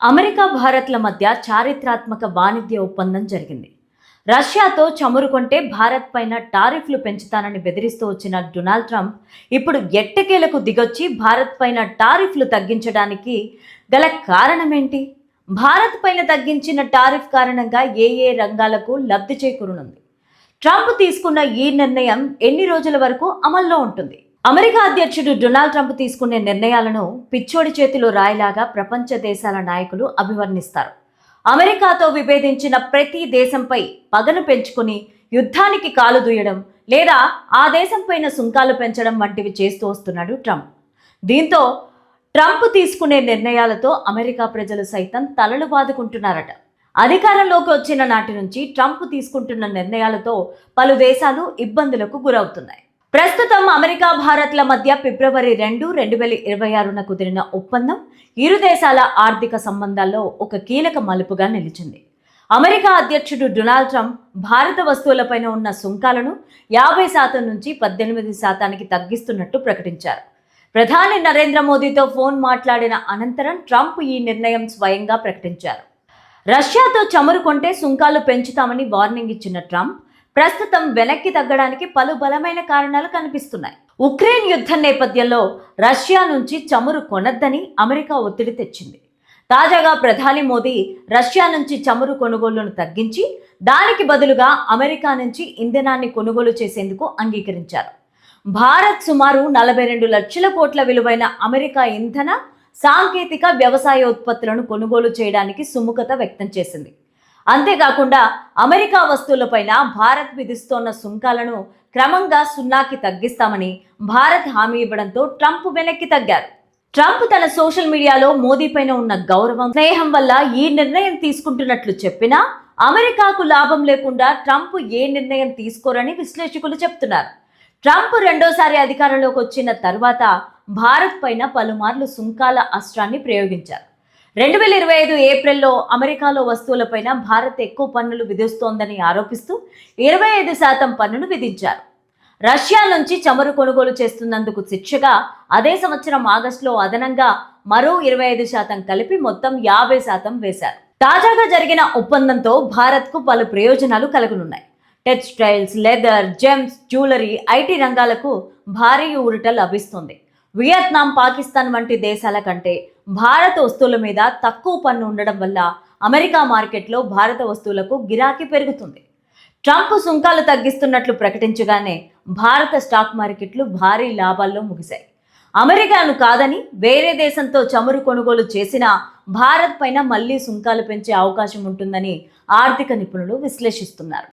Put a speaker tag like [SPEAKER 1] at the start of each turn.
[SPEAKER 1] America భారత్ల మధ్య చారిత్రాత్మక వాణిజ్య ఒప్పందం జరిగింది. రష్యాతో చమురు కొంటే భారత్ పైన టారిఫ్లు పెంచుతానని బెదిరిస్తూ వచ్చిన డొనాల్డ్ ట్రంప్ ఇప్పుడు ఎట్టకేలకు దిగొచ్చి భారత్ పైన టారిఫ్లు తగ్గించడానికి గల కారణమేంటి? భారత్ పైన తగ్గించిన టారిఫ్ కారణంగా ఏ రంగాలకు లబ్ధి చేకూరనుంది? ట్రంప్ తీసుకున్న ఈ నిర్ణయం ఎన్ని రోజుల వరకు అమల్లో ఉంటుంది? అమెరికా అధ్యక్షుడు డొనాల్డ్ ట్రంప్ తీసుకునే నిర్ణయాలను పిచ్చోడి చేతిలో రాయిలాగా ప్రపంచ దేశాల నాయకులు అభివర్ణిస్తారు. అమెరికాతో విభేదించిన ప్రతి దేశంపై పగను పెంచుకుని యుద్ధానికి కాలు దూయడం లేదా ఆ దేశంపైన సుంకాలు పెంచడం వంటివి చేస్తూ వస్తున్నాడు ట్రంప్. దీంతో ట్రంప్ తీసుకునే నిర్ణయాలతో అమెరికా ప్రజలు సైతం తలలు బాదుకుంటున్నారట. అధికారంలోకి వచ్చిన నాటి నుంచి ట్రంప్ తీసుకుంటున్న నిర్ణయాలతో పలు దేశాలు ఇబ్బందులకు గురవుతున్నాయి. ప్రస్తుతం అమెరికా భారత్ల మధ్య ఫిబ్రవరి 2, 2026న కుదిరిన ఒప్పందం ఇరు దేశాల ఆర్థిక సంబంధాల్లో ఒక కీలక మలుపుగా నిలిచింది. అమెరికా అధ్యక్షుడు డొనాల్డ్ ట్రంప్ భారత వస్తువులపైన ఉన్న సుంకాలను 50% నుంచి 18%కి తగ్గిస్తున్నట్టు ప్రకటించారు. ప్రధాని నరేంద్ర మోదీతో ఫోన్ మాట్లాడిన అనంతరం ట్రంప్ ఈ నిర్ణయం స్వయంగా ప్రకటించారు. రష్యాతో చమురు కొంటే సుంకాలు పెంచుతామని వార్నింగ్ ఇచ్చిన ట్రంప్ ప్రస్తుతం వెనక్కి తగ్గడానికి పలు బలమైన కారణాలు కనిపిస్తున్నాయి. ఉక్రెయిన్ యుద్ధం నేపథ్యంలో రష్యా నుంచి చమురు కొనొద్దని అమెరికా ఒత్తిడి తెచ్చింది. తాజాగా ప్రధాని మోదీ రష్యా నుంచి చమురు కొనుగోళ్లను తగ్గించి దానికి బదులుగా అమెరికా నుంచి ఇంధనాన్ని కొనుగోలు చేసేందుకు అంగీకరించారు. భారత్ సుమారు 42 లక్షల కోట్ల విలువైన అమెరికా ఇంధన, సాంకేతిక, వ్యవసాయ ఉత్పత్తులను కొనుగోలు చేయడానికి సుముఖత వ్యక్తం చేసింది. అంతేకాకుండా అమెరికా వస్తువులపైన భారత్ విధిస్తోన్న సుంకాలను క్రమంగా 0కి తగ్గిస్తామని భారత్ హామీ ఇవ్వడంతో ట్రంప్ వెనక్కి తగ్గారు. ట్రంప్ తన సోషల్ మీడియాలో మోదీ పైన ఉన్న గౌరవం, స్నేహం వల్ల ఈ నిర్ణయం తీసుకుంటున్నట్లు చెప్పినా అమెరికాకు లాభం లేకుండా ట్రంప్ ఏ నిర్ణయం తీసుకోరని విశ్లేషకులు చెప్తున్నారు. ట్రంప్ రెండోసారి అధికారంలోకి వచ్చిన తర్వాత భారత్ పైన పలుమార్లు సుంకాల అస్త్రాన్ని ప్రయోగించారు. 2025 ఏప్రిల్లో అమెరికాలో వస్తువులపైన భారత్ ఎక్కువ పన్నులు విధిస్తోందని ఆరోపిస్తూ 25% పన్నును విధించారు. రష్యా నుంచి చమురు కొనుగోలు చేస్తున్నందుకు శిక్షగా అదే సంవత్సరం ఆగస్టులో అదనంగా మరో 25% కలిపి మొత్తం 50% వేశారు. తాజాగా జరిగిన ఒప్పందంతో భారత్కు పలు ప్రయోజనాలు కలగనున్నాయి. Textiles, leather, gems, jewellery, IT రంగాలకు భారీ ఊరట లభిస్తుంది. వియత్నాం, పాకిస్తాన్ వంటి దేశాల కంటే భారత వస్తువుల మీద తక్కువ పన్ను ఉండడం వల్ల అమెరికా మార్కెట్లో భారత వస్తువులకు గిరాకీ పెరుగుతుంది. ట్రంప్ సుంకాలు తగ్గిస్తున్నట్లు ప్రకటించగానే భారత స్టాక్ మార్కెట్లు భారీ లాభాల్లో ముగిశాయి. అమెరికాను కాదని వేరే దేశంతో చమురు కొనుగోలు చేసినా భారత్ పైన మళ్లీ సుంకాలు పెంచే అవకాశం ఉంటుందని ఆర్థిక నిపుణులు విశ్లేషిస్తున్నారు.